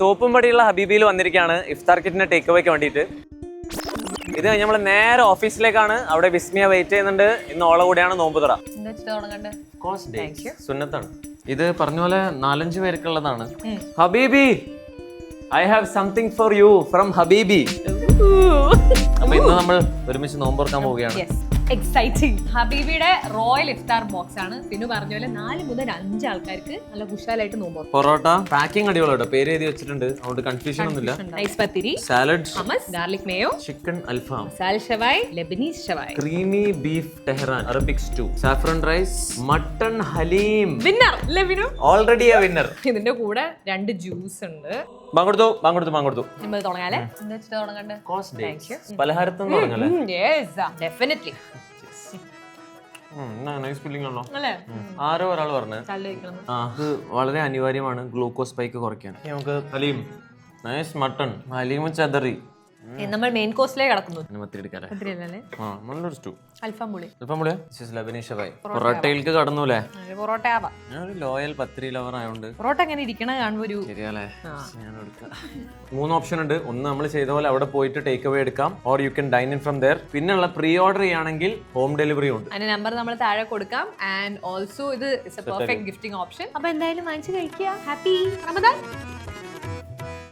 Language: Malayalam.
തോപ്പുംപടിയുള്ള ഹബീബിയിൽ വന്നിരിക്കുകയാണ് ഇഫ്താർ കിറ്റിന്റെ ടേക്ക് അവേക്ക് വേണ്ടിയിട്ട്. ഇത് കഴിഞ്ഞ് നമ്മൾ നേരെ ഓഫീസിലേക്കാണ്. അവിടെ വിസ്മയ വെയിറ്റ് ചെയ്യുന്നുണ്ട്. ഇന്ന് ഓളെ കൂടെയാണ് നോമ്പ് തുറ. സുന്നത്താണ്. ഇത് പറഞ്ഞ പോലെ 4-5 പേർക്കുള്ളതാണ്. ഹബീബി, I have something for you from ഹബീബി. അപ്പൊ ഇന്ന് നമ്മൾ ഒരുമിച്ച് നോമ്പ് തുറക്കാൻ പോവുകയാണ്. എക്സൈറ്റിംഗ്. ഹബീബിയുടെ റോയൽ ഇഫ്താർ ബോക്സ് ആണ്. പിന്നെ പറഞ്ഞ പോലെ 4 മുതൽ 5 ആൾക്കാർക്ക് നല്ല കുശാലായിട്ട് നോമ്പ്. പൊറോട്ട പാക്കിംഗ് അടിപൊളിയാട്ടോ, പേര് എഴുതി വെച്ചിട്ടുണ്ട്, അതുകൊണ്ട് കൺഫ്യൂഷൻ ഒന്നുമില്ല. Nice pathiri, salad, hummus, garlic mayo, chicken alfaham, masala shawaya, Lebanese shawaya, creamy beef Tehran, Arabic stew, saffron rice, mutton haleem. Winner അല്ലേ വിനു? ഓൾറെഡി ആ വിന്നർ. ഇതിന്റെ കൂടെ 2 ജ്യൂസ് ഉണ്ട്. ബാങ്കൊടുത്തു. നമ്മൾ തുടങ്ങാല്ലേ? തുടങ്ങണ്ടേ? പലഹാരത്തും തുടങ്ങല്ലേ? ഡെഫിനറ്റ്ലി. നൈസ് ഫീലിംഗ് ആണല്ലോ. ആരോ ഒരാൾ പറഞ്ഞു അത് വളരെ അനിവാര്യമാണ് ഗ്ലൂക്കോസ് സ്പൈക്ക് കുറയ്ക്കാൻ. നമുക്ക് ഹലീം, നൈസ് മട്ടൺ, ഹലീം ചതറി. നമ്മൾ മെയിൻ കോഴ്സിലേക്ക് കടക്കുന്നു. നല്ലൊരു സ്റ്റൂ. അൽഫാം പുളി. ലബനീസ് ഷവായ്. പൊറോട്ടയിലേക്ക് കടന്നൂലേ? പൊറോട്ട ആവാം. ഞാനൊരു ലോയൽ പത്തിരി ലവർ ആയതുകൊണ്ട് പൊറോട്ട എങ്ങനെ ഇരിക്കണ കാണുമ്പോ ഒരു ശരിയല്ലേ. 3 ഓപ്ഷൻ ഉണ്ട്. ഒന്ന് നമ്മൾ ചെയ്ത പോലെ അവിടെ പോയിട്ട് ടേക്ക് അവേ എടുക്കാം, or you can dine in from there. പിന്നെയുള്ള പ്രീ ഓർഡർ ചെയ്യുകയാണെങ്കിൽ ഹോം ഡെലിവറി ഉണ്ട്. അതിന്റെ നമ്പർ നമ്മൾ താഴെ കൊടുക്കാം. ആൻഡ് ഓൾസോ ഇത് പെർഫെക്റ്റ് ഗിഫ്റ്റിംഗ് ഓപ്ഷൻ. അപ്പൊ എന്തായാലും വാങ്ങിച്ച് കഴിക്കുക. ഹാപ്പി റമദാൻ.